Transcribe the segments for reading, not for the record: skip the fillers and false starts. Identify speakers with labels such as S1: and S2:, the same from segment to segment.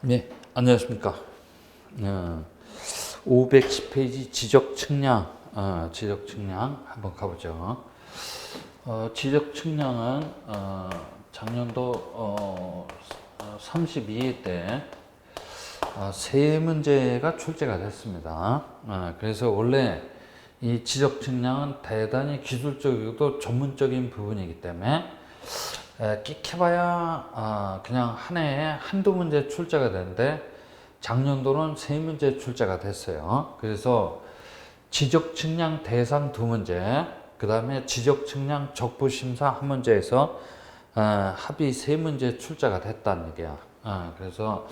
S1: 네, 안녕하십니까. 510페이지 지적 측량, 지적 측량 한번 가보죠. 지적 측량은 작년도 32회 때 세 문제가 출제가 됐습니다. 그래서 원래 이 지적 측량은 대단히 기술적이고 전문적인 부분이기 때문에 끽해봐야 그냥 한 해에 한두 문제 출제가 되는데 작년도는 세 문제 출제가 됐어요. 그래서 지적 측량 대상 두 문제, 그 다음에 지적 측량 적부 심사 한 문제에서 합의 세 문제 출제가 됐다는 얘기야. 그래서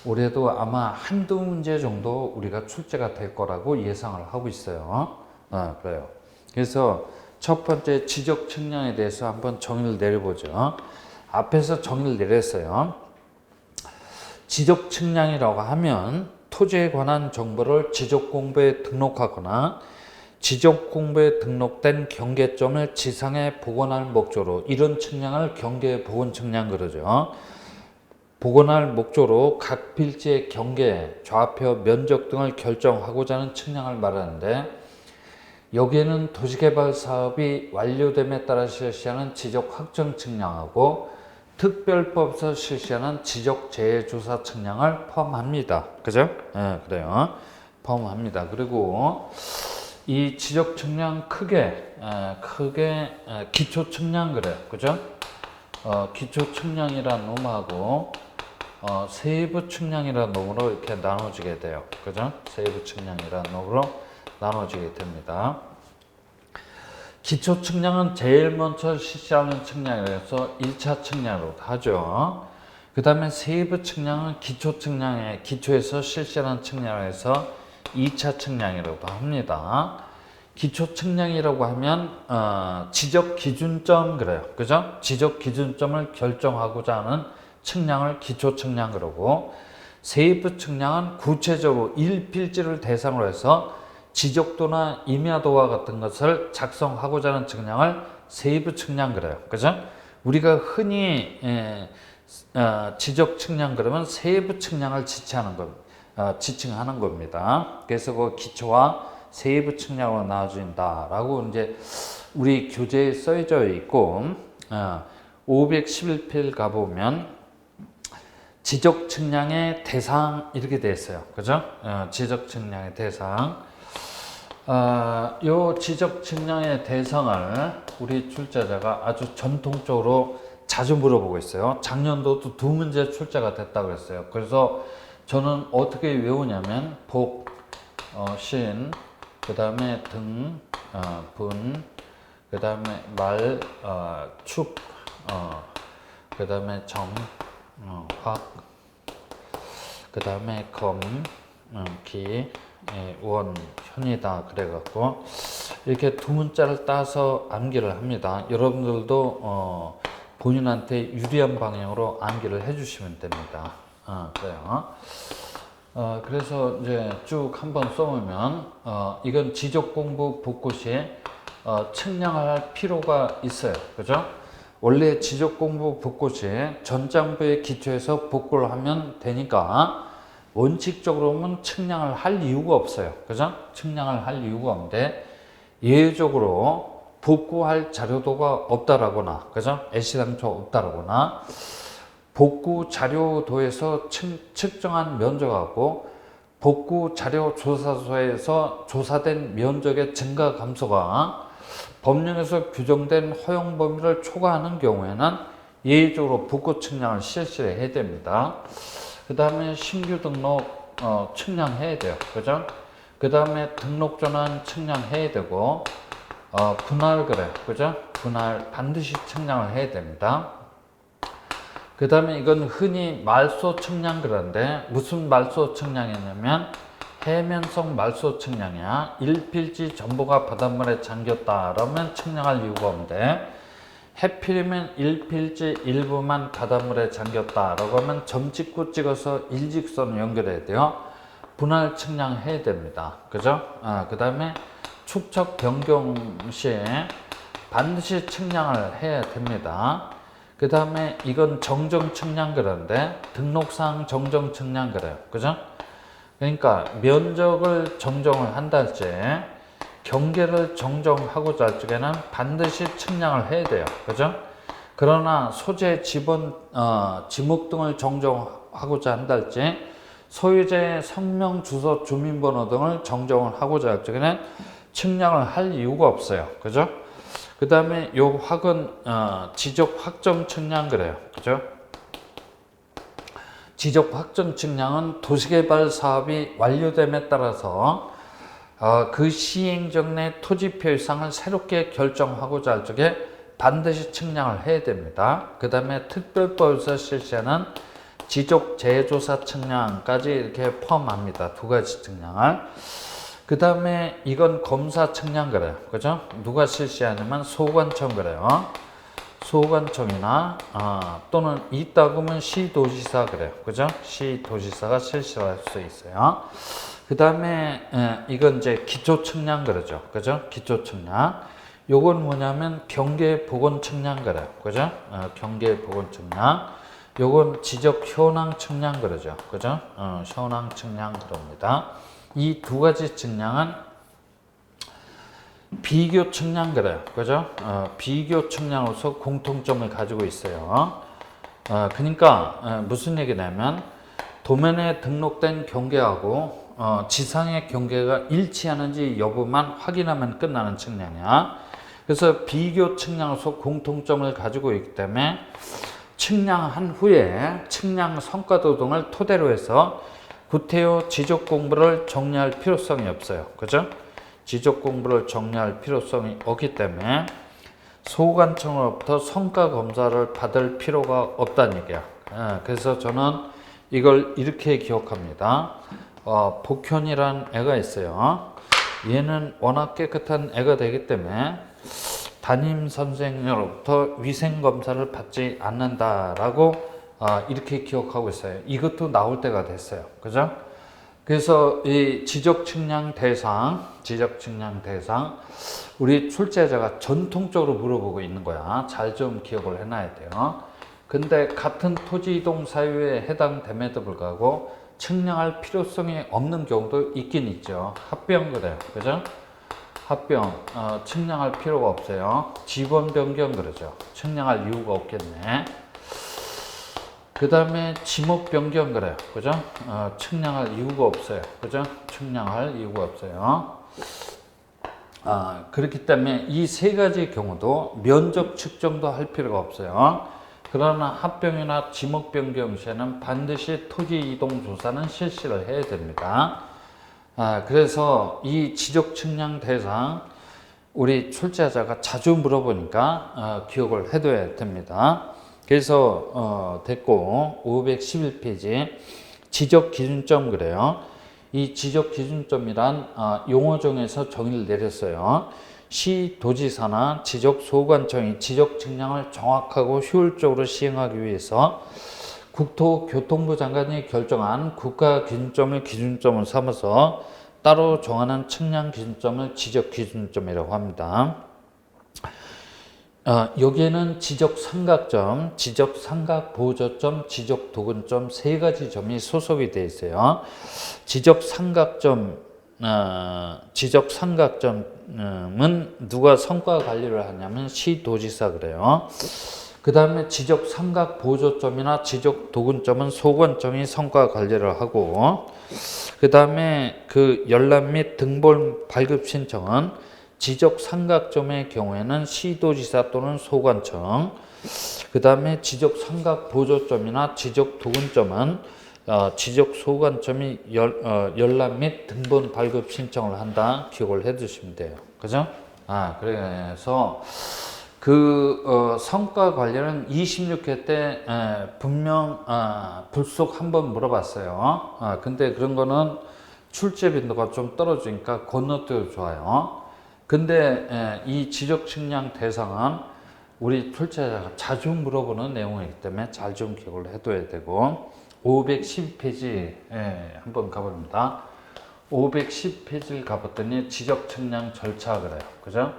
S1: 올해도 아마 한두 문제 정도 우리가 출제가 될 거라고 예상을 하고 있어요. 그래요. 그래서 첫 번째 지적 측량에 대해서 한번 정의를 내려보죠. 앞에서 정의를 내렸어요. 지적 측량이라고 하면 토지에 관한 정보를 지적 공부에 등록하거나 지적 공부에 등록된 경계점을 지상에 복원할 목적으로, 이런 측량을 경계 복원 측량 그러죠. 복원할 목적으로 각 필지의 경계, 좌표, 면적 등을 결정하고자 하는 측량을 말하는데, 여기에는 도시개발 사업이 완료됨에 따라 실시하는 지적 확정 측량하고 특별법에서 실시하는 지적 재해 조사 측량을 포함합니다. 그죠? 그래요. 포함합니다. 그리고 이 지적 측량 크게 기초 측량 그래요. 그죠? 기초 측량이라는 놈하고 세부 측량이라는 놈으로 이렇게 나눠지게 돼요. 그죠? 세부 측량이라는 놈으로 나눠지게 됩니다. 기초 측량은 제일 먼저 실시하는 측량이라서 1차 측량으로 하죠. 그 다음에 세부 측량은 기초 측량의 기초에서 실시하는 측량에서 2차 측량이라고 합니다. 기초 측량이라고 하면 지적 기준점 그래요. 그죠? 지적 기준점을 결정하고자 하는 측량을 기초 측량 그러고, 세부 측량은 구체적으로 일필지를 대상으로 해서 지적도나 임야도와 같은 것을 작성하고자 하는 측량을 세부 측량 그래요. 그죠? 우리가 흔히 지적 측량 그러면 세부 측량을 지칭하는 겁니다. 그래서 그 기초와 세부 측량으로 나눠진다라고 이제 우리 교재에 써져 있고, 511페이지 가보면 지적 측량의 대상 이렇게 되어 있어요. 그죠? 지적 측량의 대상. 요 지적 측량의 대상을 우리 출제자가 아주 전통적으로 자주 물어보고 있어요. 작년도도 두 문제 출제가 됐다고 했어요. 그래서 저는 어떻게 외우냐면 복, 신, 그 다음에 등, 분, 그 다음에 말, 축, 그 다음에 정, 확, 그 다음에 검, 기, 원, 현이다 그래갖고 이렇게 두 문자를 따서 암기를 합니다. 여러분들도 본인한테 유리한 방향으로 암기를 해주시면 됩니다. 그래요. 그래서 이제 쭉 한번 써보면 이건 지적 공부 붓고시에 측량을 할 필요가 있어요. 그죠? 원래 지적 공부 붓고시에 전장부의 기초에서 복구를 하면 되니까 원칙적으로는 측량을 할 이유가 없어요. 그죠? 측량을 할 이유가 없는데, 예외적으로 복구할 자료도가 없다라거나, 그죠? 애시당초 없다라거나, 복구 자료도에서 측정한 면적하고 복구 자료 조사소에서 조사된 면적의 증가 감소가 법령에서 규정된 허용 범위를 초과하는 경우에는 예외적으로 복구 측량을 실시해야 됩니다. 그 다음에 신규 등록 측량해야 돼요. 그죠? 그 다음에 등록 전환 측량해야 되고, 분할 그래. 그죠? 분할 반드시 측량을 해야 됩니다. 그 다음에 이건 흔히 말소 측량 그런데 무슨 말소 측량이냐면 해면성 말소 측량이야. 일필지 전부가 바닷물에 잠겼다 그러면 측량할 이유가 없는데, 해필이면 일필지 일부만 바닷물에 잠겼다라고 하면 점 찍고 찍어서 일직선을 연결해야 돼요. 분할 측량해야 됩니다. 그죠? 그 다음에 축척 변경 시에 반드시 측량을 해야 됩니다. 그 다음에 이건 정정측량거래인데 등록상 정정측량거래요. 그죠? 그러니까 면적을 정정을 한다 할지 경계를 정정하고자 할 적에는 반드시 측량을 해야 돼요. 그죠? 그러나 소재, 지번, 지목 등을 정정하고자 한다 할지 소유자의 성명, 주소, 주민번호 등을 정정을 하고자 할 적에는 측량을 할 이유가 없어요. 그죠? 그 다음에 요 확은 지적 확정 측량 그래요. 그죠? 지적 확정 측량은 도시개발 사업이 완료됨에 따라서 그 시행 전에 토지 표시상을 새롭게 결정하고자 할 적에 반드시 측량을 해야 됩니다. 그 다음에 특별법에서 실시하는 지적 재조사 측량까지 이렇게 포함합니다. 두 가지 측량을. 그 다음에 이건 검사 측량 그래요. 그죠? 누가 실시하냐면 소관청 그래요. 소관청이나 또는 있다고 하면 시도지사 그래요. 그죠? 시도지사가 실시할 수 있어요. 그 다음에 이건 이제 기초 측량 그러죠. 그죠? 기초 측량. 요건 뭐냐면 경계 보건 측량 그래요. 그죠? 경계 보건 측량. 요건 지적 현황 측량 그러죠. 그죠? 현황 측량 그럽니다. 이 두 가지 측량은 비교 측량 그래요. 그죠? 비교 측량으로서 공통점을 가지고 있어요. 그러니까 무슨 얘기냐면 도면에 등록된 경계하고 지상의 경계가 일치하는지 여부만 확인하면 끝나는 측량이야. 그래서 비교 측량으로서 공통점을 가지고 있기 때문에 측량한 후에 측량 성과도 등을 토대로 해서 구태여 지적 공부를 정리할 필요성이 없어요. 그죠? 지적 공부를 정리할 필요성이 없기 때문에 소관청으로부터 성과 검사를 받을 필요가 없다는 얘기야. 그래서 저는 이걸 이렇게 기억합니다. 복현이란 애가 있어요. 얘는 워낙 깨끗한 애가 되기 때문에 담임 선생님으로부터 위생 검사를 받지 않는다라고 이렇게 기억하고 있어요. 이것도 나올 때가 됐어요. 그죠? 그래서 이 지적 측량 대상, 우리 출제자가 전통적으로 물어보고 있는 거야. 잘 좀 기억을 해놔야 돼요. 근데 같은 토지 이동 사유에 해당됨에도 불구하고 측량할 필요성이 없는 경우도 있긴 있죠. 합병 그래요. 그죠? 합병, 측량할 필요가 없어요. 지번 변경 그러죠. 측량할 이유가 없겠네. 그 다음에 지목 변경 그래요. 그죠? 측량할 이유가 없어요. 그죠? 측량할 이유가 없어요. 그렇기 때문에 이 세 가지 경우도 면적 측정도 할 필요가 없어요. 그러나 합병이나 지목 변경 시에는 반드시 토지 이동 조사는 실시를 해야 됩니다. 그래서 이 지적 측량 대상 우리 출제자가 자주 물어보니까 기억을 해둬야 됩니다. 그래서 됐고 511페이지 지적 기준점 그래요. 이 지적 기준점이란 용어 중에서 정의를 내렸어요. 시도지사나 지적소관청이 지적 측량을 정확하고 효율적으로 시행하기 위해서 국토교통부 장관이 결정한 국가 기준점을 기준점을 삼아서 따로 정하는 측량 기준점을 지적 기준점이라고 합니다. 여기에는 지적 삼각점, 지적 삼각 보조점, 지적 도근점 세 가지 점이 소속이 되어 있어요. 지적 삼각점은 누가 성과 관리를 하냐면 시도지사 그래요. 그 다음에 지적 삼각 보조점이나 지적 도근점은 소관청이 성과 관리를 하고, 그 다음에 그 열람 및 등본 발급 신청은 지적 삼각점의 경우에는 시도지사 또는 소관청, 그 다음에 지적 삼각 보조점이나 지적 도근점은 지적 소관청이 열람 및 등본 발급 신청을 한다. 기억을 해 두시면 돼요. 그죠? 그래서 성과 관련은 26회 때 분명 불속 한번 물어봤어요. 근데 그런 거는 출제 빈도가 좀 떨어지니까 건너뛰어도 좋아요. 근데 이 지적 측량 대상은 우리 출제자가 자주 물어보는 내용이기 때문에 잘 좀 기억을 해둬야 되고, 512페이지 한번 가봅니다. 510페이지를 가봤더니 지적 측량 절차 그래요. 그죠?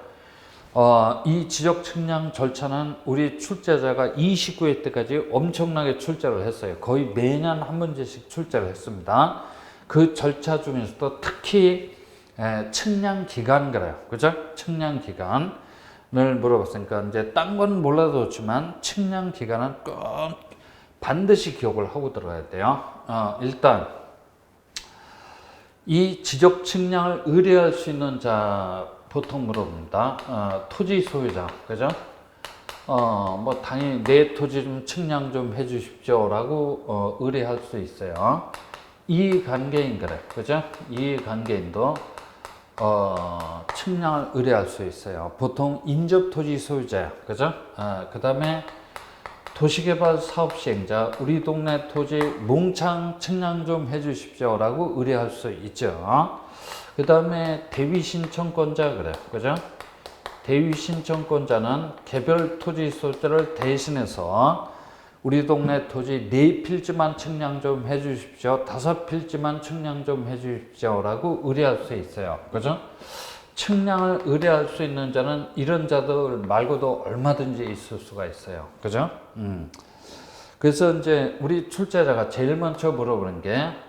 S1: 이 지적 측량 절차는 우리 출제자가 29회 때까지 엄청나게 출제를 했어요. 거의 매년 한 문제씩 출제를 했습니다. 그 절차 중에서도 특히 측량 기간 그래요. 그죠? 측량 기간을 물어봤으니까 이제 딴 건 몰라도 좋지만 측량 기간은 꼭 반드시 기억을 하고 들어가야 돼요. 일단 이 지적 측량을 의뢰할 수 있는 자 보통 물어봅니다. 토지 소유자, 그죠? 뭐 당연히 내 토지 좀 측량 좀 해주십시오라고 의뢰할 수 있어요. 이해관계인 그래, 그죠? 이해관계인도 측량을 의뢰할 수 있어요. 보통 인접 토지 소유자야, 그죠? 그 다음에 도시개발 사업 시행자, 우리 동네 토지 몽창 측량 좀 해주십시오라고 의뢰할 수 있죠. 그 다음에 대위 신청권자 그래, 그죠? 대위 신청권자는 개별 토지 소유자를 대신해서 우리 동네 토지 4필지만 측량 좀 해주십시오, 5필지만 측량 좀 해주십시오라고 의뢰할 수 있어요, 그죠? 측량을 의뢰할 수 있는 자는 이런 자들 말고도 얼마든지 있을 수가 있어요, 그죠? 그래서 이제 우리 출제자가 제일 먼저 물어보는 게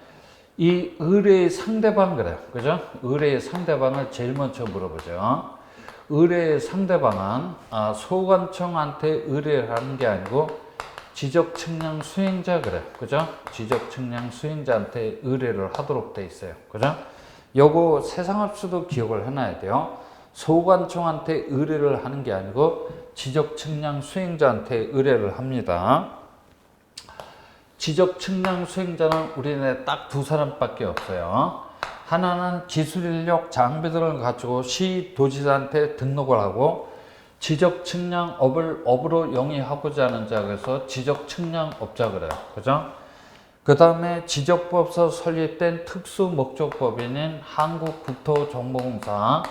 S1: 이 의뢰의 상대방 그래요, 그죠? 의뢰의 상대방을 제일 먼저 물어보죠. 의뢰의 상대방은 소관청한테 의뢰를 하는 게 아니고 지적 측량 수행자 그래요, 그죠? 지적 측량 수행자한테 의뢰를 하도록 돼 있어요, 그죠? 요거 세상합수도 기억을 해놔야 돼요. 소관청한테 의뢰를 하는 게 아니고 지적 측량 수행자한테 의뢰를 합니다. 지적 측량 수행자는 우리나라에 딱 두 사람밖에 없어요. 하나는 기술인력 장비들을 갖추고 시 도지사한테 등록을 하고 지적 측량업을 업으로 영위하고자 하는 자, 그래서 지적 측량업자 그래요, 그죠? 그 다음에 지적법서 설립된 특수목적법인인 한국국토정보공사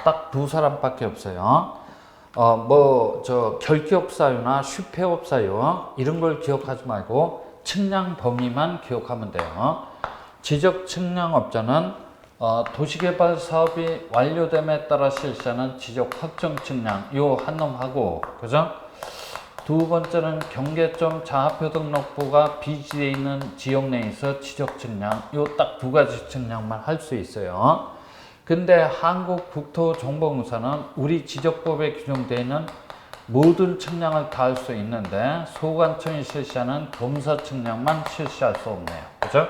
S1: 딱 두 사람밖에 없어요. 결기업 사유나 휴폐업 사유 이런 걸 기억하지 말고 측량 범위만 기억하면 돼요. 지적 측량업자는 도시개발 사업이 완료됨에 따라 실시하는 지적 확정 측량 요 한 놈하고, 그죠? 두 번째는 경계점 자하표 등록부가 비지되어 있는 지역 내에서 지적 측량 요 딱 두 가지 측량만 할 수 있어요. 근데 한국국토정보공사는 우리 지적법에 규정되어 있는 모든 측량을 다 할 수 있는데 소관청이 실시하는 검사 측량만 실시할 수 없네요, 그죠?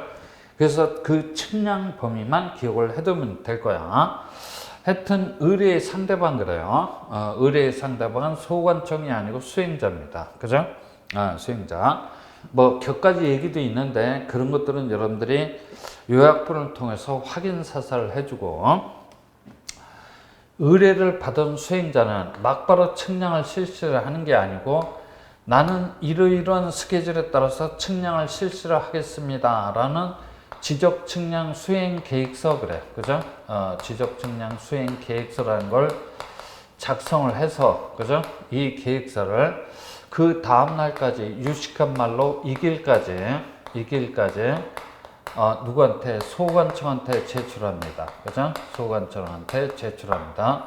S1: 그래서 그 측량 범위만 기억을 해두면 될 거야. 하여튼 의뢰의 상대방 그래요. 의뢰의 상대방은 소관청이 아니고 수행자입니다, 그죠? 수행자. 뭐 몇 가지 얘기도 있는데 그런 것들은 여러분들이 요약본을 통해서 확인 사살을 해주고, 의뢰를 받은 수행자는 막바로 측량을 실시를 하는 게 아니고 나는 이러이러한 스케줄에 따라서 측량을 실시를 하겠습니다 라는 지적 측량 수행 계획서 그래, 그죠? 지적 측량 수행 계획서라는 걸 작성을 해서, 그죠? 이 계획서를 그 다음 날까지 유식한 말로 이 길까지 누구한테? 소관청한테 제출합니다, 그죠? 소관청한테 제출합니다.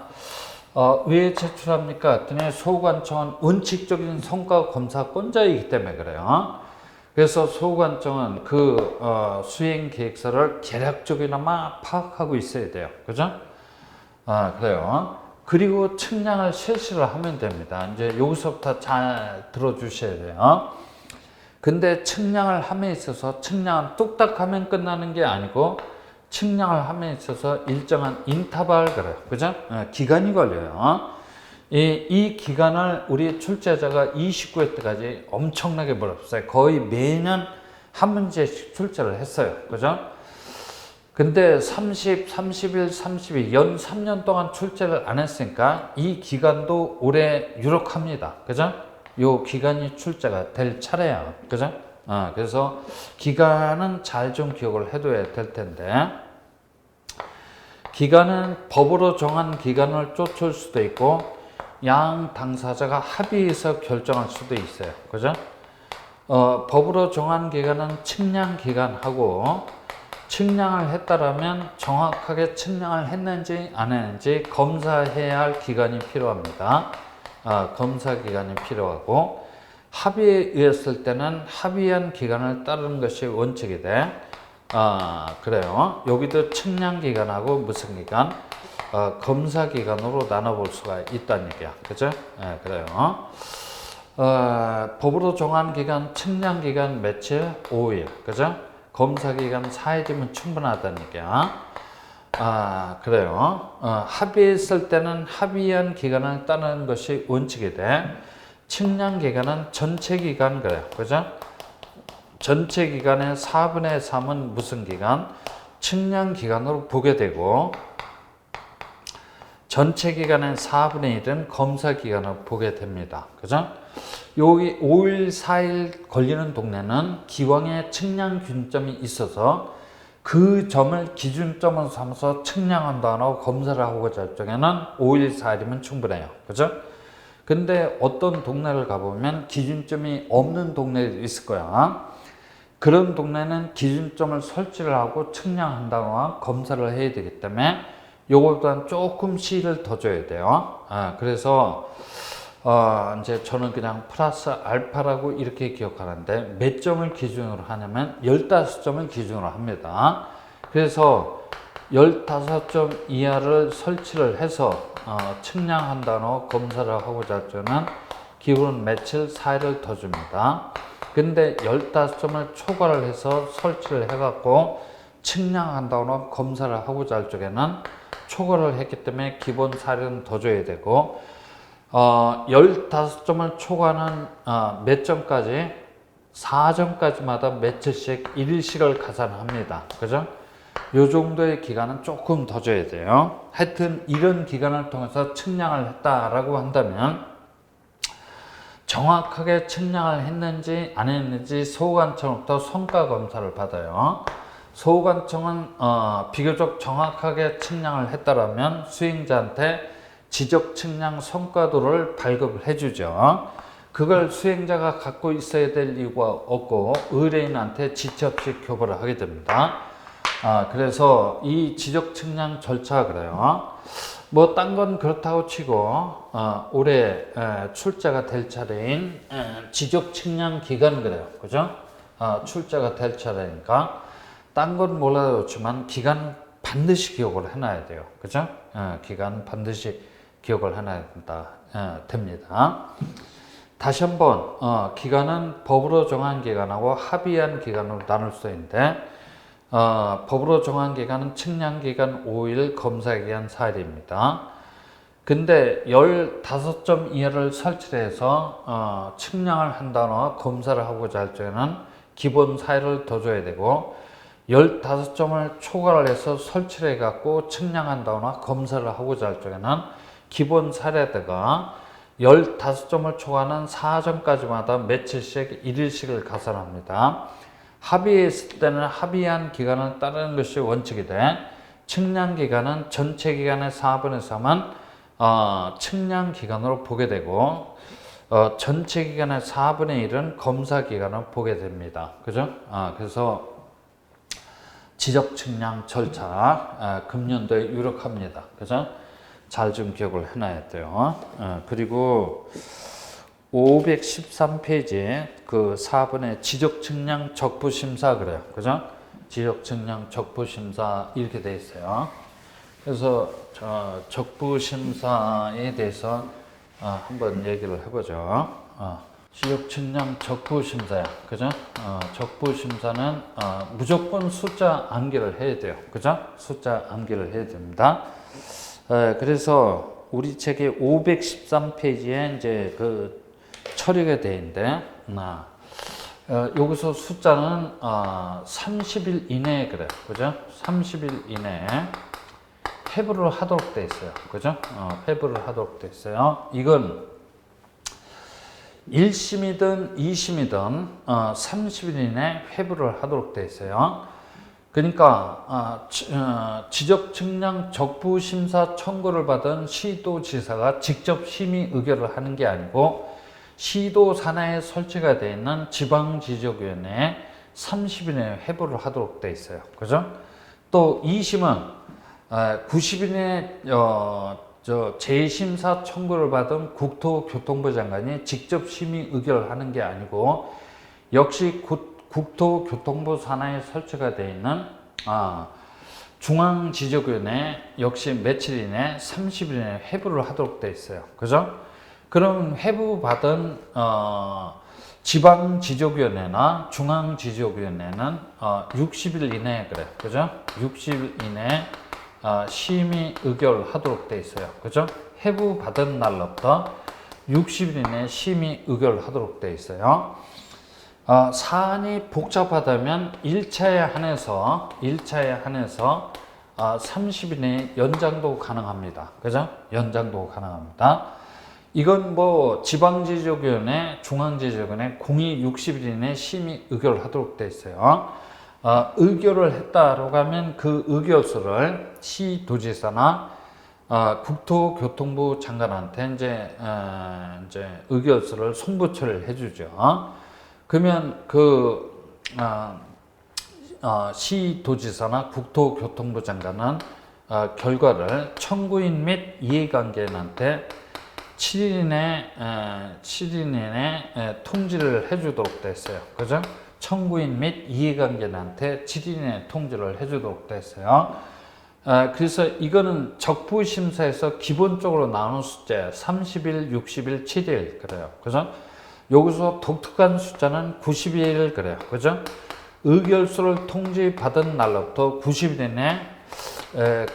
S1: 왜 제출합니까? 했더니 소관청은 원칙적인 성과 검사권자이기 때문에 그래요. 그래서 소관청은 그 수행 계획서를 개략적이나마 파악하고 있어야 돼요, 그죠? 그래요. 그리고 측량을 실시를 하면 됩니다. 이제 여기서부터 잘 들어주셔야 돼요. 근데 측량을 함에 있어서 측량은 뚝딱 하면 끝나는 게 아니고 측량을 함에 있어서 일정한 인터벌 그래요, 그죠? 기간이 걸려요. 이 기간을 우리 출제자가 29회 때까지 엄청나게 벌었어요. 거의 매년 한 문제씩 출제를 했어요, 그죠? 근데 30, 31, 32, 연 3년 동안 출제를 안 했으니까 이 기간도 올해 유력합니다, 그죠? 요 기간이 출제가 될 차례야, 그죠? 그래서 기간은 잘 좀 기억을 해둬야 될 텐데, 기간은 법으로 정한 기간을 쫓을 수도 있고 양 당사자가 합의해서 결정할 수도 있어요, 그죠? 법으로 정한 기간은 측량 기간하고 측량을 했다라면 정확하게 측량을 했는지 안 했는지 검사해야 할 기간이 필요합니다. 검사 기간이 필요하고, 합의에 의했을 때는 합의한 기간을 따르는 것이 원칙이 돼. 그래요. 여기도 측량 기간하고 무슨 기간? 검사 기간으로 나눠볼 수가 있다는 얘기야. 그죠? 그래요. 법으로 정한 기간, 측량 기간 며칠? 5일. 그죠? 검사 기간 4일이면 충분하다는 얘기야. 그래요. 합의했을 때는 합의한 기간을 따르는 것이 원칙이 돼. 측량 기간은 전체 기간 그래요. 그죠? 전체 기간의 4분의 3은 무슨 기간? 측량 기간으로 보게 되고, 전체 기간의 4분의 1은 검사 기간으로 보게 됩니다. 그죠? 여기 5일, 4일 걸리는 동네는 기왕에 측량 기준점이 있어서 그 점을 기준점으로 삼아서 측량한다고 검사를 하고자 할 적에는 5일, 4일이면 충분해요. 그죠? 근데 어떤 동네를 가보면 기준점이 없는 동네도 있을 거야. 그런 동네는 기준점을 설치를 하고 측량한다거나 검사를 해야 되기 때문에 요거보다는 조금 시일을 더 줘야 돼요. 그래서 이제 저는 그냥 플러스 알파라고 이렇게 기억하는데, 몇 점을 기준으로 하냐면 15점을 기준으로 합니다. 그래서 15점 이하를 설치를 해서 측량한다노 검사를 하고자 할 때는 기본 며칠 4일을 더 줍니다. 근데 15점을 초과를 해서 설치를 해갖고 측량한다거나 검사를 하고자 할 적에는 초과를 했기 때문에 기본 4일은 더 줘야 되고, 15점을 초과하는 몇 점까지? 4점까지마다 며칠씩 1일씩을 가산합니다. 그죠? 요 정도의 기간은 조금 더 줘야 돼요. 하여튼 이런 기간을 통해서 측량을 했다라고 한다면 정확하게 측량을 했는지 안 했는지 소관청부터 성과 검사를 받아요. 소관청은 비교적 정확하게 측량을 했다라면 수행자한테 지적 측량 성과도를 발급을 해주죠. 그걸 수행자가 갖고 있어야 될 이유가 없고 의뢰인한테 지체 없이 교부를 하게 됩니다. 그래서 이 지적 측량 절차 그래요. 뭐 딴 건 그렇다고 치고 올해 출자가 될 차례인 지적 측량 기간 그래요. 그죠? 출자가 될 차례니까 딴 건 몰라도 좋지만 기간 반드시 기억을 해놔야 돼요. 그죠? 기간 반드시 기억을 해놔야 됩니다. 다시 한번 기간은 법으로 정한 기간하고 합의한 기간으로 나눌 수 있는데, 법으로 정한 기간은 측량 기간 5일, 검사 기간 4일입니다. 근데 15점 이하를 설치해서 측량을 한다거나 검사를 하고자 할 적에는 기본 4일을 더 줘야 되고, 15점을 초과를 해서 설치를 해갖고 측량한다거나 검사를 하고자 할 적에는 기본 4일에다가 15점을 초과하는 4점까지마다 며칠씩 1일씩을 가산합니다. 합의했을 때는 합의한 기간을 따르는 것이 원칙이 돼. 측량 기간은 전체 기간의 4분의 3은 측량 기간으로 보게 되고, 전체 기간의 4분의 1은 검사 기간을 보게 됩니다. 그죠? 그래서 지적 측량 절차 금년도에 유력합니다. 그죠? 잘 좀 기억을 해놔야 돼요. 그리고 513페이지에 그 4번에 지적 측량 적부 심사 그래요. 그죠? 지적 측량 적부 심사 이렇게 돼 있어요. 그래서 적부 심사에 대해서 한번 얘기를 해보죠. 지적 측량 적부 심사야. 그죠? 적부 심사는 무조건 숫자 암기를 해야 돼요. 그죠? 숫자 암기를 해야 됩니다. 그래서 우리 책의 513페이지에 이제 그 처리가 되어 있는데, 여기서 숫자는 30일 이내에 그래요. 그죠? 30일 이내에 회부를 하도록 되어 있어요. 그죠? 회부를 하도록 되어 있어요. 이건 1심이든 2심이든 30일 이내에 회부를 하도록 되어 있어요. 그러니까 지적 측량 적부 심사 청구를 받은 시도지사가 직접 심의 의결을 하는 게 아니고 시도 산하에 설치가 되어 있는 지방지적위원회에 30일 내에 회부를 하도록 돼 있어요. 그죠? 또 2심은 90일 내에 재심사 청구를 받은 국토교통부 장관이 직접 심의 의결하는 게 아니고 역시 국토교통부 산하에 설치가 되어 있는 중앙지적위원회 역시 며칠 이내 30일 이내 회부를 하도록 되어 있어요. 그죠? 그럼 회부받은 지방지적위원회나 중앙지적위원회는 60일 이내에 그래. 그죠? 60일 이내에 심의 의결하도록 되어 있어요. 그죠? 회부받은 날로부터 60일 이내에 심의 의결하도록 되어 있어요. 사안이 복잡하다면 1차에 한해서 30일 내에 연장도 가능합니다. 그죠? 연장도 가능합니다. 이건 뭐 지방지적위원회, 중앙지적위원회 공의 60일 이내 심의 의결하도록 되어 있어요. 의결을 했다라고 하면 그 의결서를 시도지사나 국토교통부 장관한테 이제 의결서를 송부처를 해주죠. 그러면 시도지사나 국토교통부 장관은 결과를 청구인 및 이해관계인한테 7일 이내 통지를 해주도록 됐어요. 그죠? 청구인 및 이해관계인한테 7일 이내 통지를 해주도록 됐어요. 그래서 이거는 적부심사에서 기본적으로 나오는 숫자 30일, 60일, 7일 그래요. 그죠? 여기서 독특한 숫자는 90일 그래요. 그죠? 의결서를 통지받은 날로부터 90일 이내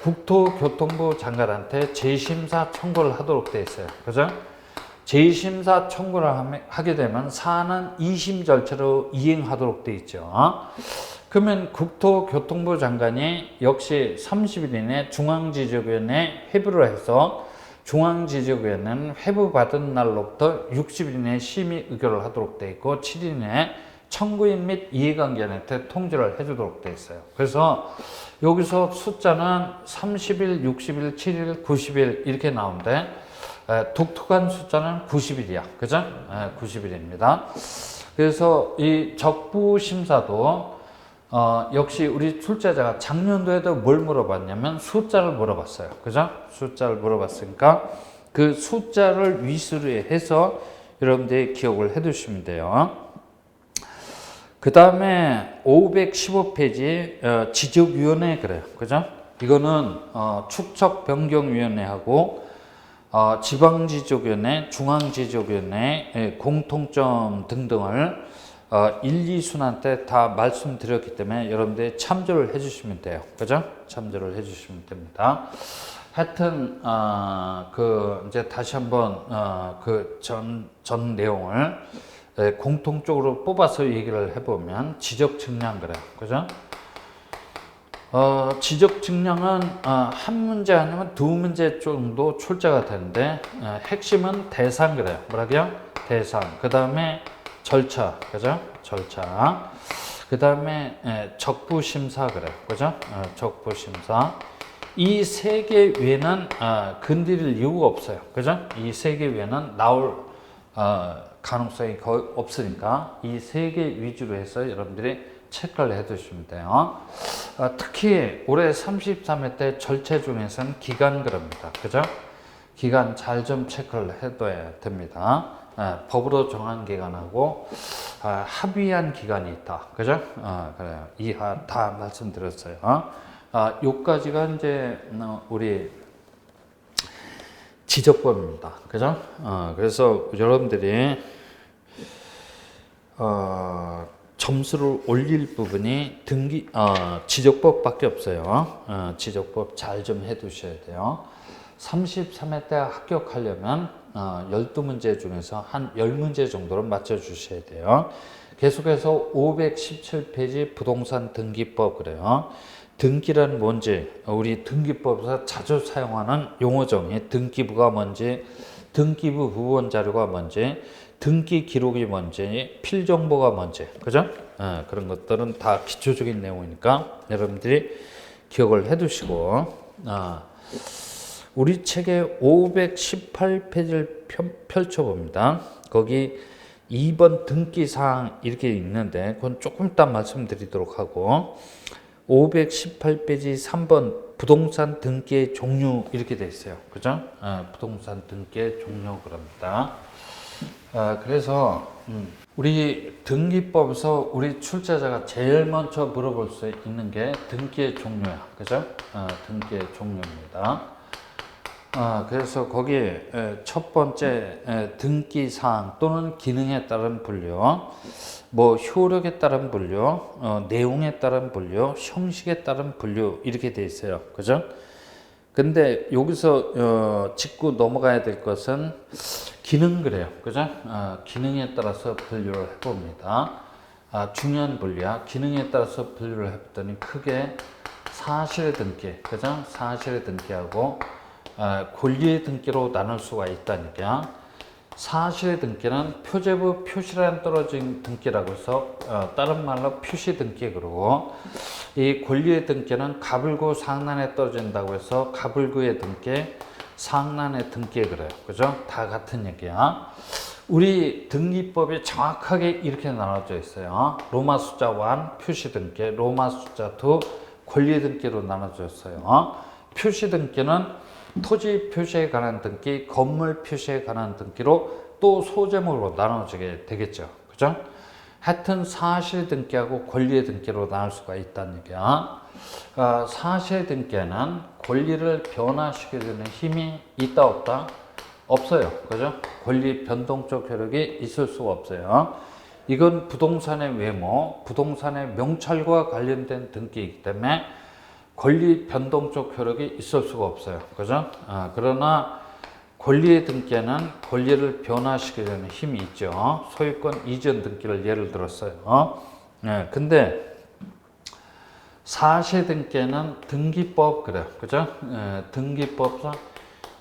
S1: 국토교통부 장관한테 재심사 청구를 하도록 되어 있어요. 그죠? 재심사 청구를 하게 되면 사안은 2심 절차로 이행하도록 되어 있죠. 그러면 국토교통부 장관이 역시 30일 이내 중앙지적위원회에 회부를 해서 중앙지적위원회는 회부받은 날로부터 60일 이내 심의 의결을 하도록 되어 있고 7일 이내 청구인 및 이해관계인한테 통지를 해주도록 되어 있어요. 그래서 여기서 숫자는 30일, 60일, 7일, 90일 이렇게 나오는데 독특한 숫자는 90일이야. 그죠? 90일입니다. 그래서 이 적부심사도 역시 우리 출제자가 작년도에도 뭘 물어봤냐면 숫자를 물어봤어요. 그죠? 숫자를 물어봤으니까 그 숫자를 위수로 해서 여러분들이 기억을 해 두시면 돼요. 그 다음에 515페이지 지적위원회 그래요. 그죠? 이거는 축척변경위원회하고 지방지적위원회, 중앙지적위원회 공통점 등등을 1, 2순환 때 다 말씀드렸기 때문에 여러분들이 참조를 해주시면 돼요. 그죠? 참조를 해주시면 됩니다. 하여튼 이제 다시 한번 그 전 내용을 공통적으로 뽑아서 얘기를 해보면 지적 측량 그래요. 그죠? 지적 측량은 한 문제 아니면 두 문제 정도 출제가 되는데 핵심은 대상 그래요. 뭐라고요? 대상. 그 다음에 절차. 그죠? 절차. 그 다음에 적부심사 그래요. 그죠? 적부심사. 이 세 개 외에는 건드릴 이유가 없어요. 그죠? 이 세 개 외에는 나올 가능성이 거의 없으니까 이 세 개 위주로 해서 여러분들이 체크를 해 두시면 돼요. 특히 올해 33회 때 절차 중에서는 기간 그럽니다. 그죠? 기간 잘 좀 체크를 해둬야 됩니다. 법으로 정한 기간하고 합의한 기간이 있다. 그죠? 그래요. 이하 다 말씀드렸어요. 요까지가 이제 우리 지적법입니다. 그죠? 그래서 여러분들이 점수를 올릴 부분이 지적법밖에 없어요. 지적법 잘 좀 해두셔야 돼요. 33회 때 합격하려면 12문제 중에서 한 10문제 정도를 맞춰주셔야 돼요. 계속해서 517페이지 부동산 등기법 그래요. 등기란 뭔지, 우리 등기법에서 자주 사용하는 용어 정의, 등기부가 뭔지, 등기부 부원 자료가 뭔지, 등기 기록이 뭔지, 필정보가 뭔지, 그죠? 그런 것들은 다 기초적인 내용이니까 여러분들이 기억을 해 두시고, 우리 책의 518페이지를 펼쳐봅니다. 거기 2번 등기사항 이렇게 있는데 그건 조금 이따 말씀드리도록 하고 518페이지 3번 부동산 등기의 종류 이렇게 돼 있어요. 그죠? 부동산 등기의 종류 그럽니다. 그래서 우리 등기법에서 우리 출제자가 제일 먼저 물어볼 수 있는 게 등기의 종류야. 그죠? 등기의 종류입니다. 그래서 거기에 첫 번째 등기사항 또는 기능에 따른 분류, 뭐 효력에 따른 분류, 내용에 따른 분류, 형식에 따른 분류 이렇게 돼 있어요. 그죠? 근데 여기서 짚고 넘어가야 될 것은 기능 그래요. 그죠? 기능에 따라서 분류를 해봅니다. 중요한 분류야. 기능에 따라서 분류를 해봤더니 크게 사실의 등기, 그죠? 사실의 등기하고 권리의 등기로 나눌 수가 있다는 얘기야. 사실의 등기는 표제부 표시란 떨어진 등기라고 해서 다른 말로 표시 등기 그러고 이 권리의 등기는 가불구 상란에 떨어진다고 해서 가불구의 등기, 상란의 등기 그래요. 그죠? 다 같은 얘기야. 우리 등기법이 정확하게 이렇게 나눠져 있어요. 로마 숫자 1 표시 등기, 로마 숫자 2 권리 등기로 나눠져 있어요. 표시 등기는 토지 표시에 관한 등기, 건물 표시에 관한 등기로 또 소제목으로 나눠지게 되겠죠. 그죠? 하여튼 사실 등기하고 권리의 등기로 나눌 수가 있다는 얘기야. 사실 등기에는 권리를 변화시켜주는 힘이 있다 없다? 없어요. 그죠? 권리 변동적 효력이 있을 수가 없어요. 이건 부동산의 외모, 부동산의 명찰과 관련된 등기이기 때문에 권리 변동적 효력이 있을 수가 없어요. 그죠? 그러나 권리의 등기에는 권리를 변화시키려는 힘이 있죠. 소유권 이전 등기를 예를 들었어요. 근데 사실 등기에는 등기법 그래요. 그죠? 등기법상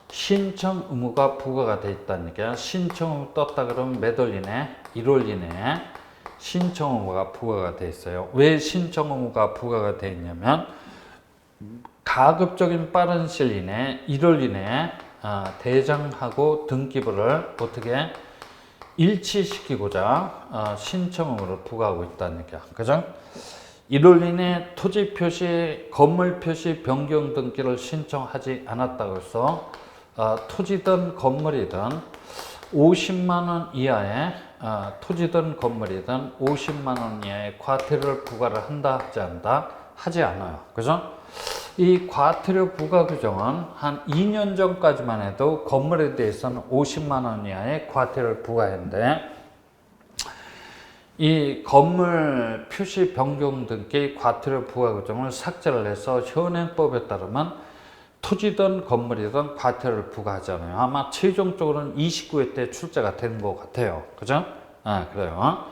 S1: 신청 의무가 부과가 돼 있다는 얘기야. 신청 의무 떴다 그러면 몇 월 이내? 1월 이내에 신청 의무가 부과가 돼 있어요. 왜 신청 의무가 부과가 돼 있냐면 가급적인 빠른 시일 이내 1월 이내에 대장하고 등기부를 어떻게 일치시키고자 신청 의무를 부과하고 있다는 얘기야. 그죠? 1월 이내 토지 표시, 건물 표시 변경 등기를 신청하지 않았다고 해서 토지든 건물이든 50만 원 이하의 토지든 건물이든 50만 원 이하의 과태료를 부과를 한다 하지 않다? 하지 않아요. 그죠? 이 과태료 부과 규정은 한 2년 전까지만 해도 건물에 대해서는 50만 원 이하의 과태료를 부과했는데 이 건물 표시 변경 등기 과태료 부과 규정을 삭제를 해서 현행법에 따르면 토지든 건물이든 과태료를 부과하잖아요. 아마 최종적으로는 29회 때 출제가 되는 것 같아요. 그죠? 그래요.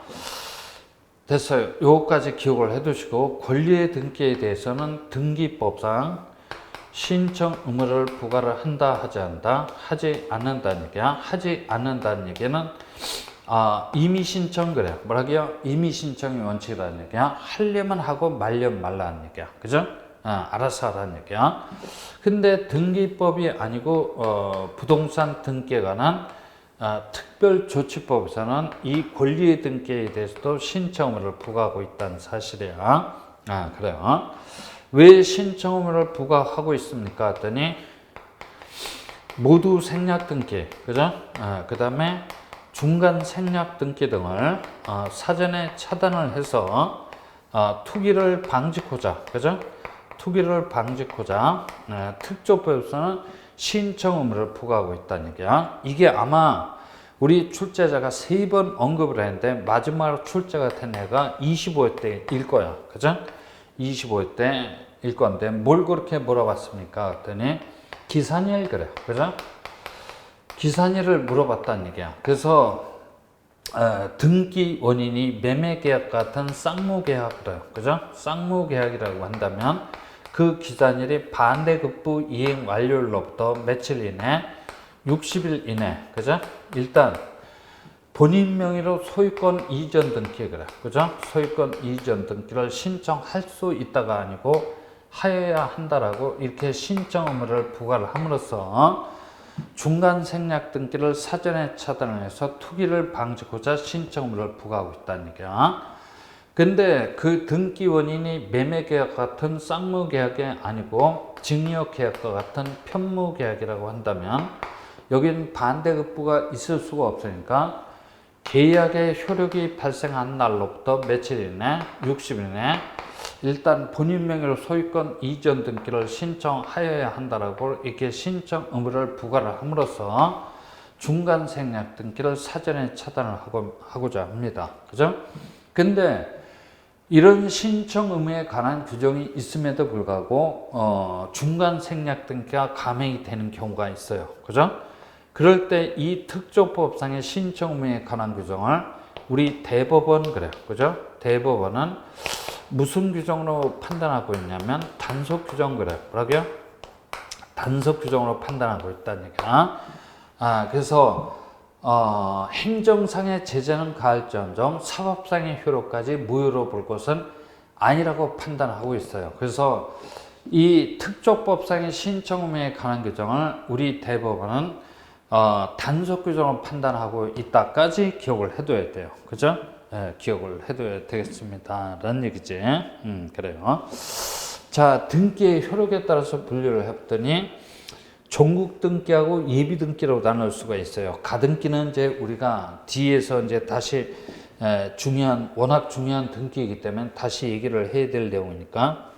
S1: 됐어요. 요거까지 기억을 해 두시고 권리의 등기에 대해서는 등기법상 신청 의무를 부과를 한다 하지 않는다? 하지 않는다는 얘기야. 하지 않는다는 얘기는 임의 신청 그래요. 뭐라고요? 임의 신청이 원칙이라는 얘기야. 하려면 하고 말려면 말라는 얘기야. 그죠? 알아서 하라는 얘기야. 근데 등기법이 아니고 부동산 등기에 관한 특별조치법에서는 이 권리의 등기에 대해서도 신청 의무를 부과하고 있다는 사실이야. 그래요. 왜 신청 의무를 부과하고 있습니까? 했더니 모두 생략 등기, 그죠? 그 다음에 중간 생략 등기 등을 사전에 차단을 해서 투기를 방지코자, 그죠? 투기를 방지코자 특조법에서는 신청 의무를 부과하고 있다는 얘기야. 이게 아마 우리 출제자가 3번 언급을 했는데 마지막으로 출제가 된 애가 25회 때일 거야. 그죠? 25회 때일 건데 뭘 그렇게 물어봤습니까? 그랬더니 기산일 그래요. 그죠? 기산일을 물어봤다는 얘기야. 그래서 등기 원인이 매매계약 같은 쌍무계약 그래요. 그죠? 쌍무계약이라고 한다면 그 기산일이 반대급부 이행 완료일로부터 며칠 이내? 60일 이내. 그죠? 일단 본인 명의로 소유권 이전 등기 그래. 그죠? 소유권 이전 등기를 신청할 수 있다가 아니고 하여야 한다라고 이렇게 신청 의무를 부과를 함으로써 중간 생략 등기를 사전에 차단을 해서 투기를 방지하고자 신청 의무를 부과하고 있다는 얘기야. 근데 그 등기 원인이 매매계약 같은 쌍무계약이 아니고 증여계약과 같은 편무계약이라고 한다면 여긴 반대급부가 있을 수가 없으니까 계약의 효력이 발생한 날로부터 며칠 이내, 60일 이내 일단 본인 명의로 소유권 이전 등기를 신청하여야 한다라고 이렇게 신청 의무를 부과를 함으로써 중간 생략 등기를 사전에 차단을 하고자 합니다. 그죠? 근데 이런 신청 의무에 관한 규정이 있음에도 불구하고 중간 생략 등기가 감행이 되는 경우가 있어요. 그죠? 그럴 때 이 특조법상의 신청 의무에 관한 규정을 우리 대법원 그래요. 그죠? 대법원은 무슨 규정으로 판단하고 있냐면 단속 규정 그래요. 뭐라고요? 단속 규정으로 판단하고 있다는 얘기야. 그래서 행정상의 제재는 가할지언정 사법상의 효력까지 무효로 볼 것은 아니라고 판단하고 있어요. 그래서 이 특조법상의 신청 의무에 관한 규정을 우리 대법원은 단속 규정으로 판단하고 있다까지 기억을 해둬야 돼요. 그죠? 네, 기억을 해둬야 되겠습니다. 라는 얘기지. 그래요. 자, 등기의 효력에 따라서 분류를 해봤더니 종국 등기하고 예비 등기로 나눌 수가 있어요. 가등기는 이제 우리가 뒤에서 이제 다시 워낙 중요한 등기이기 때문에 다시 얘기를 해야 될 내용이니까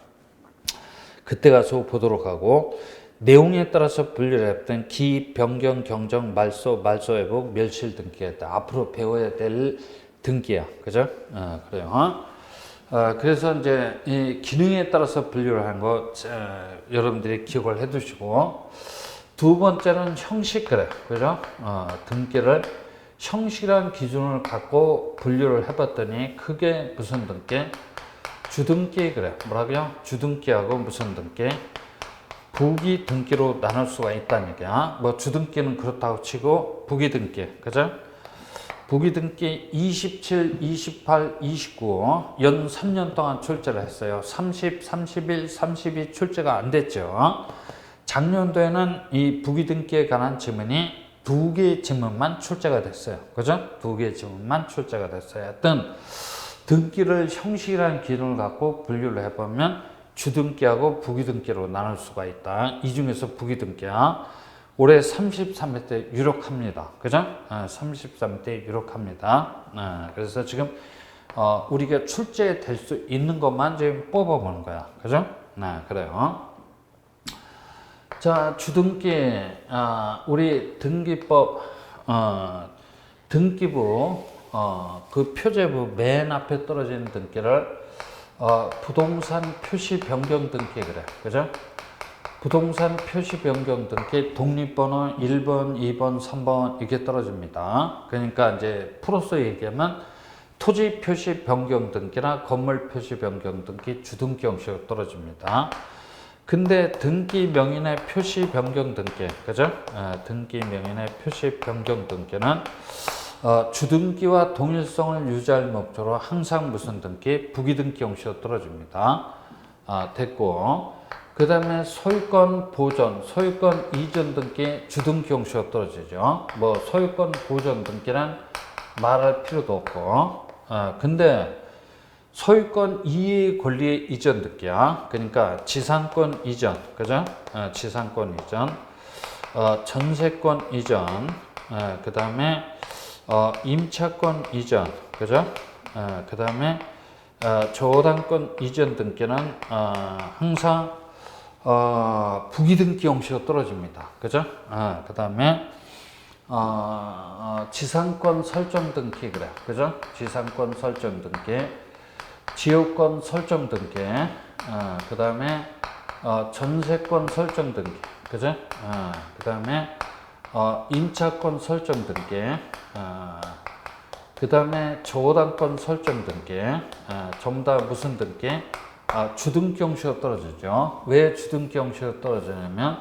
S1: 그때 가서 보도록 하고, 내용에 따라서 분류를 했던 기, 변경, 경정, 말소, 말소회복, 멸실 등기가 있다. 앞으로 배워야 될 등기야. 그죠? 그래요. 그래서 이제 이 기능에 따라서 분류를 한 거 여러분들이 기억을 해 두시고, 두 번째는 형식 그래요. 그죠? 등기를 형식이라는 기준을 갖고 분류를 해봤더니 그게 무슨 등기? 주등기 그래요. 뭐라고요? 주등기하고 무슨 등기? 부기 등기로 나눌 수가 있다는 얘기야. 뭐 주등기는 그렇다고 치고 부기 등기, 그죠? 부기 등기 27, 28, 29 연 3년 동안 출제를 했어요. 30, 31, 32 출제가 안 됐죠. 작년도에는 이 부기 등기에 관한 지문이 2개의 지문만 출제가 됐어요. 그죠? 2개의 지문만 출제가 됐어요. 하여튼 등기를 형식이라는 기준을 갖고 분류를 해보면 주등기하고 부기등기로 나눌 수가 있다. 이 중에서 부기등기야. 올해 33회 때 유력합니다. 그죠? 33회 때 유력합니다. 그래서 지금 우리가 출제될 수 있는 것만 지금 뽑아보는 거야. 그죠? 그래요. 자, 주등기, 우리 등기법, 등기부, 그 표제부 맨 앞에 떨어지는 등기를 부동산 표시 변경 등기 그래. 그죠? 부동산 표시 변경 등기 독립번호 1번, 2번, 3번 이렇게 떨어집니다. 그러니까 이제 풀어서 얘기하면 토지 표시 변경 등기나 건물 표시 변경 등기 주등기 형식으로 떨어집니다. 근데 등기 명인의 표시 변경 등기, 그죠? 등기 명인의 표시 변경 등기는 주등기와 동일성을 유지할 목적으로 항상 무슨 등기? 부기등기 형식으로 떨어집니다. 됐고, 그 다음에 소유권 보존, 소유권 이전 등기 주등기 형식으로 떨어지죠. 뭐 소유권 보존 등기는 말할 필요도 없고, 근데 소유권 이해 권리의 이전 등기야. 그러니까 지상권 이전, 그죠? 지상권 이전, 전세권 이전, 그 다음에 임차권 이전, 그죠? 그 다음에 저당권 이전 등기는 항상 부기등기 형식으로 떨어집니다. 그죠? 그 다음에 지상권 설정 등기 그래. 그죠? 지상권 설정 등기, 지역권 설정 등기, 그 다음에 전세권 설정 등기, 그죠? 그 다음에 임차권 설정 등기, 그 다음에 저당권 설정 등기, 전부 다 무슨 등기? 주등기 형식으로 떨어지죠. 왜 주등기 형식으로 떨어지냐면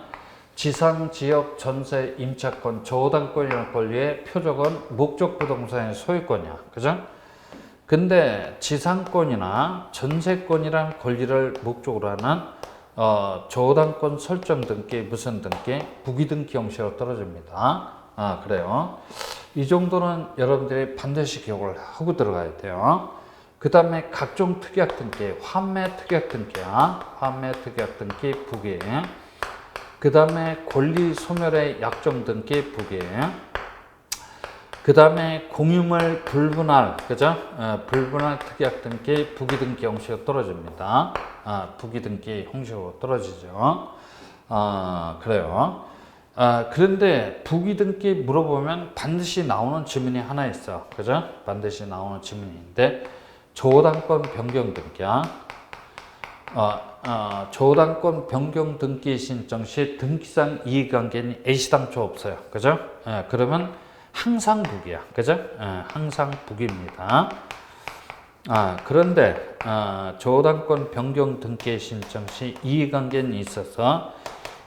S1: 지상, 지역, 전세, 임차권, 저당권이라는 권리의 표적은 목적 부동산의 소유권이야. 그죠? 근데 지상권이나 전세권이라는 권리를 목적으로 하는 저당권 설정 등기, 무슨 등기? 부기 등기 형식으로 떨어집니다. 그래요. 이 정도는 여러분들이 반드시 기억을 하고 들어가야 돼요. 그 다음에 각종 특약 등기, 환매 특약 등기야. 환매 특약 등기, 부기. 그 다음에 권리 소멸의 약정 등기, 부기. 그 다음에 공유물 불분할, 그죠? 불분할 특약 등기, 부기 등기 형식으로 떨어집니다. 부기 등기 형식으로 떨어지죠. 그래요. 그런데 부기 등기 물어보면 반드시 나오는 지문이 하나 있어. 그죠? 반드시 나오는 지문인데, 저당권 변경 등기야. 저당권 변경 등기 신청 시 등기상 이해관계는 A시당초 없어요. 그죠? 그러면 항상 부기야. 그죠? 항상 부기입니다. 그런데 저당권 변경 등기 신청 시 이해관계는 있어서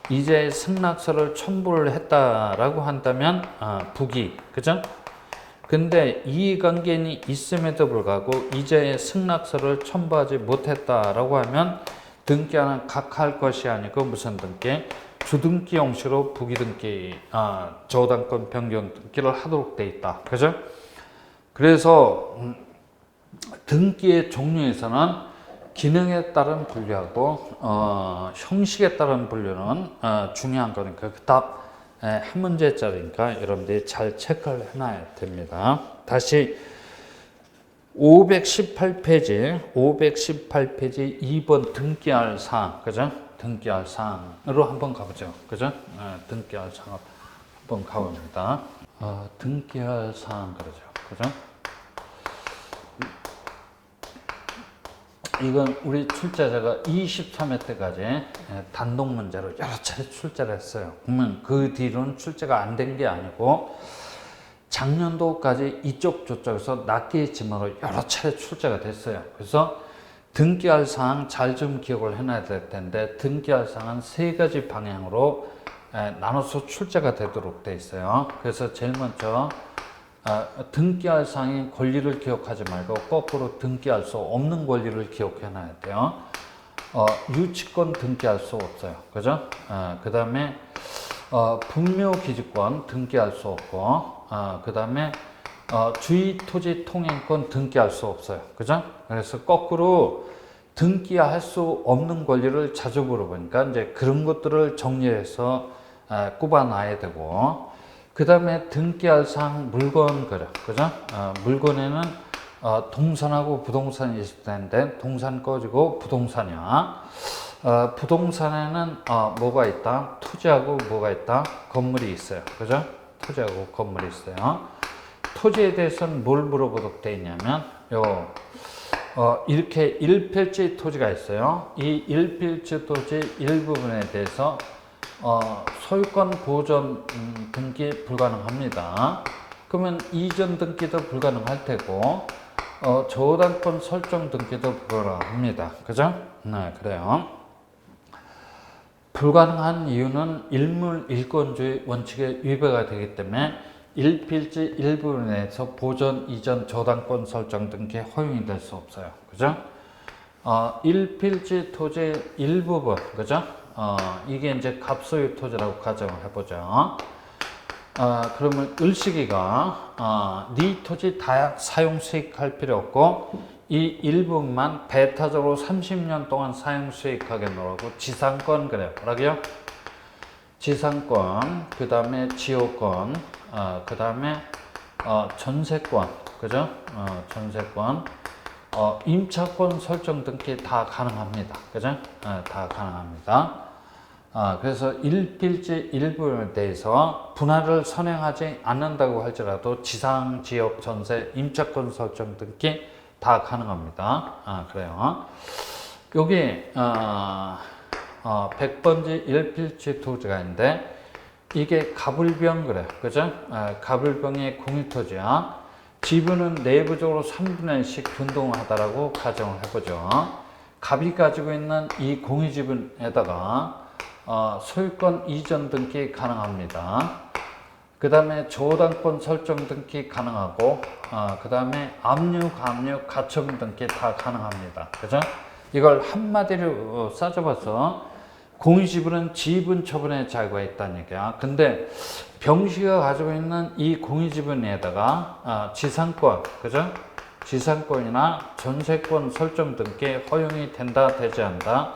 S1: 이제 승낙서를 첨부를 했다라고 한다면 부기. 그죠? 근데 이해관계는 있음에도 불구하고 이제 승낙서를 첨부하지 못했다라고 하면 등기하는 각할 것이 아니고 무슨 등기? 주등기 형식으로 부기 등기, 저당권 변경 등기를 하도록 돼 있다. 그죠? 그래서 등기의 종류에서는 기능에 따른 분류하고 형식에 따른 분류는 중요한 거니까 그 답 한 문제짜리니까 여러분들이 잘 체크를 해놔야 됩니다. 다시 518페이지 2번 등기할 사항, 그죠? 등기할 사항으로 한번 가보죠. 그죠? 등기할 사항 한번 가봅니다. 등기할 사항 그러죠. 그죠? 이건 우리 출제자가 23회 때까지 단독 문제로 여러 차례 출제를 했어요. 그러면 그 뒤로는 출제가 안 된 게 아니고 작년도까지 이쪽 저쪽에서 낱개의 지문으로 여러 차례 출제가 됐어요. 그래서 등기할 사항 잘 좀 기억을 해놔야 될 텐데 등기할 사항은 세 가지 방향으로 나눠서 출제가 되도록 돼 있어요. 그래서 제일 먼저 등기할 사항의 권리를 기억하지 말고 거꾸로 등기할 수 없는 권리를 기억해놔야 돼요. 유치권 등기할 수 없어요. 그죠? 그 다음에 분묘기지권 등기할 수 없고 그 다음에 주의토지 통행권 등기할 수 없어요. 그죠? 그래서 거꾸로 등기할 수 없는 권리를 자주 물어보니까 이제 그런 것들을 정리해서 꼽아놔야 되고 그 다음에 등기할 사항 물건 그래. 그죠? 물건에는 동산하고 부동산이 있을 텐데 동산 꺼지고 부동산이야. 부동산에는 뭐가 있다? 토지하고 뭐가 있다? 건물이 있어요. 그죠? 토지하고 건물이 있어요. 토지에 대해서는 뭘 물어보도록 되어 있냐면 이렇게 일필지 토지가 있어요. 이 일필지 토지 일부분에 대해서 소유권 보존 등기 불가능합니다. 그러면 이전 등기도 불가능할 테고 저당권 설정 등기도 불가능합니다. 그죠? 네, 그래요. 불가능한 이유는 일물일권주의 원칙에 위배가 되기 때문에 일필지 일부분에서 보존, 이전, 저당권 설정 등기 허용이 될 수 없어요. 그죠? 일필지 토지 일부분, 그죠? 이게 이제 갑소유 토지라고 가정을 해보죠. 그러면 을식이가 네 토지 다 사용 수익할 필요 없고 이 일부분만 배타적으로 30년 동안 사용 수익하게 놓으라고 지상권 그래요. 뭐라고요? 지상권, 그 다음에 지호권, 그 다음에 전세권, 그죠? 전세권, 임차권 설정 등기 다 가능합니다. 그죠? 다 가능합니다. 그래서 일필지 일부분에 대해서 분할을 선행하지 않는다고 할지라도 지상, 지역, 전세, 임차권 설정 등기 다 가능합니다. 그래요. 여기 100번지 일필지 토지가 있는데 이게 가불병 그래. 그죠? 가불병의 공유토지야. 지분은 내부적으로 3분의 1씩 변동하다라고 가정을 해보죠. 갑이 가지고 있는 이 공유지분에다가 소유권 이전 등기 가능합니다. 그 다음에 저당권 설정 등기 가능하고 그 다음에 압류, 감류, 가처분 등기 다 가능합니다. 그죠? 이걸 한마디로 싸줘봐서 공유지분은 지분 처분의 자유가 있다는 얘기야. 근데 병시가 가지고 있는 이 공유지분에다가 지상권, 그죠? 지상권이나 전세권 설정 등께 허용이 된다, 되지 않는다,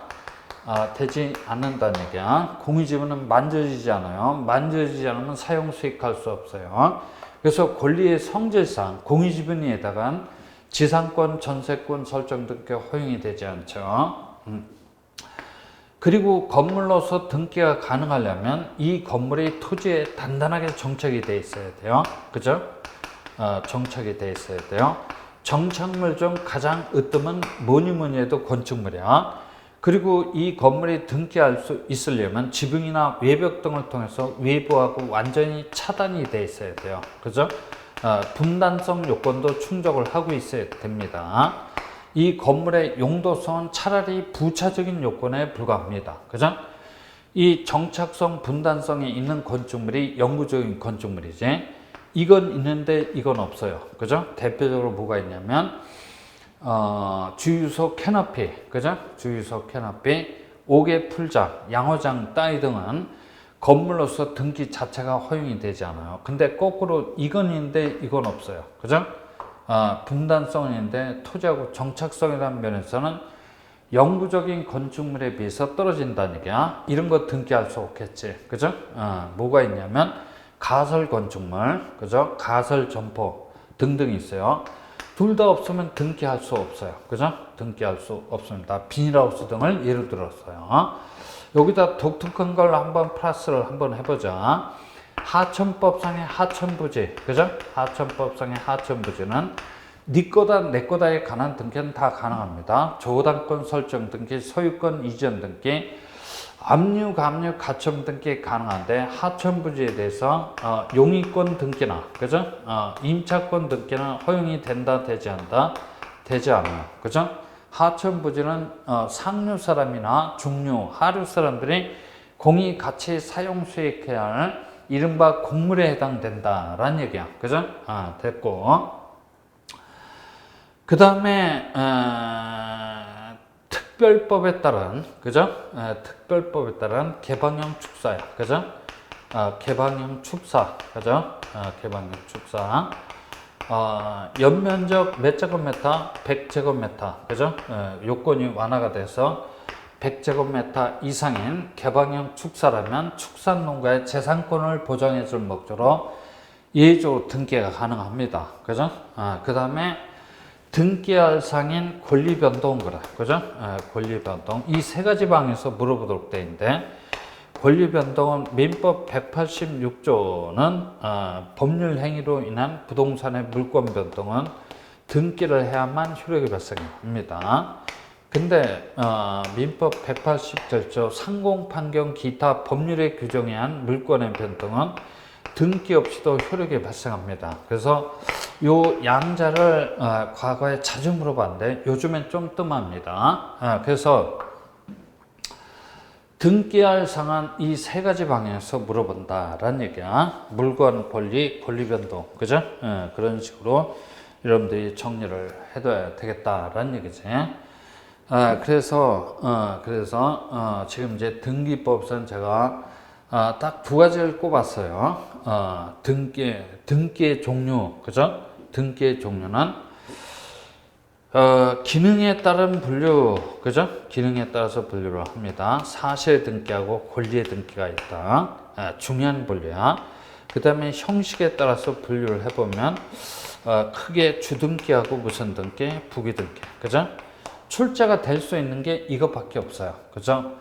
S1: 되지 않는다는 얘기야. 공유지분은 만져지지 않아요. 만져지지 않으면 사용 수익할 수 없어요. 그래서 권리의 성질상 공유지분에다가 지상권, 전세권 설정 등께 허용이 되지 않죠. 그리고 건물로서 등기가 가능하려면 이 건물이 토지에 단단하게 정착이 돼 있어야 돼요. 그죠? 정착이 돼 있어야 돼요. 정착물 중 가장 으뜸은 뭐니 해도 건축물이야. 그리고 이 건물이 등기할 수 있으려면 지붕이나 외벽 등을 통해서 외부하고 완전히 차단이 돼 있어야 돼요. 그죠? 분단성 요건도 충족을 하고 있어야 됩니다. 이 건물의 용도성은 차라리 부차적인 요건에 불과합니다. 그죠? 이 정착성, 분단성이 있는 건축물이 영구적인 건축물이지. 이건 있는데 이건 없어요. 그죠? 대표적으로 뭐가 있냐면 주유소 캐너피, 그죠? 주유소 캐너피, 옥외 풀장, 양호장 따위 등은 건물로서 등기 자체가 허용이 되지 않아요. 근데 거꾸로 이건 있는데 이건 없어요. 그죠? 분단성은 있는데 토지하고 정착성이라는 면에서는 영구적인 건축물에 비해서 떨어진다는 얘기야. 이런 거 등기할 수 없겠지. 그죠? 뭐가 있냐면 가설 건축물, 그죠? 가설 점포 등등이 있어요. 둘 다 없으면 등기할 수 없어요. 그죠? 등기할 수 없습니다. 비닐하우스 등을 예를 들었어요. 여기다 독특한 걸 한번 플러스를 한번 해보자. 하천법상의 하천부지, 그죠? 하천법상의 하천부지는 네 거다 내 거다에 관한 등기는 다 가능합니다. 저당권 설정 등기, 소유권 이전 등기, 압류, 감류, 가점 등기 가능한데 하천부지에 대해서 용의권 등기나, 그죠? 임차권 등기는 허용이 된다, 되지 않다, 되지 않아요. 그죠? 하천부지는 상류 사람이나 중류, 하류 사람들이 공이 같이 사용 수익해야 할 이른바 공물에 해당된다라는 얘기야. 그죠? 됐고. 그 다음에 특별법에 따른, 그죠? 특별법에 따른 개방형 축사야. 그죠? 개방형 축사. 그죠? 개방형 축사. 연면적 몇 제곱미터? 100제곱미터. 그죠? 요건이 완화가 돼서 100제곱미터 이상인 개방형 축사라면 축산농가의 재산권을 보장해 줄 목적으로 예외적으로 등기가 가능합니다. 그죠? 그 다음에 등기할 상인 권리 변동, 그죠? 권리 변동. 이 세 가지 방에서 물어보도록 되어 있는데, 권리 변동은 민법 186조는 법률 행위로 인한 부동산의 물권 변동은 등기를 해야만 효력이 발생합니다. 근데 민법 187조 상공, 판경, 기타 법률의 규정에 의한 물권의 변동은 등기 없이도 효력이 발생합니다. 그래서 요 양자를 과거에 자주 물어봤는데 요즘엔 좀 뜸합니다. 그래서 등기할 상한 이 세 가지 방향에서 물어본다라는 얘기야. 물권, 권리, 권리 변동, 그죠? 그런 식으로 여러분들이 정리를 해둬야 되겠다라는 얘기지. 그래서 지금 이제 등기법선 제가 딱 두 가지를 꼽았어요. 등기의 종류, 그죠? 등기의 종류는 기능에 따른 분류, 그죠? 기능에 따라서 분류를 합니다. 사실 등기하고 권리의 등기가 있다. 중요한 분류야. 그 다음에 형식에 따라서 분류를 해보면 크게 주등기하고 무슨 등기, 부기등기, 그죠? 출자가 될 수 있는 게 이것밖에 없어요. 그죠?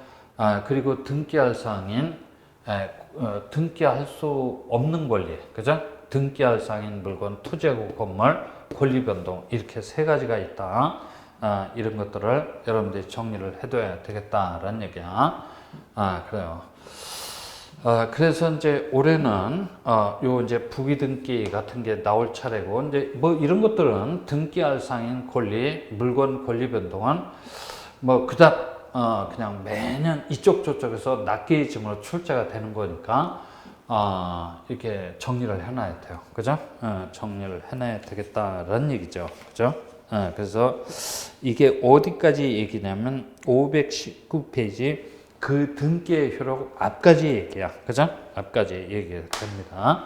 S1: 그리고 등기할 사항인 등기할 수 없는 권리, 그죠? 등기할 사항인 물건, 토지하고 건물, 권리 변동, 이렇게 세 가지가 있다. 이런 것들을 여러분들이 정리를 해둬야 되겠다라는 얘기야. 그래요. 그래서 이제 올해는 요 이제 부기등기 같은 게 나올 차례고, 이제 뭐 이런 것들은 등기할 사항인 권리, 물건, 권리 변동은 뭐 그닥 그냥 매년 이쪽 저쪽에서 낱개의 출제가 되는 거니까 이렇게 정리를 해놔야 돼요. 그죠? 정리를 해놔야 되겠다라는 얘기죠. 그죠? 그래서 이게 어디까지 얘기냐면 519페이지 그 등기의 효력 앞까지 얘기야. 그죠? 앞까지 얘기가 됩니다.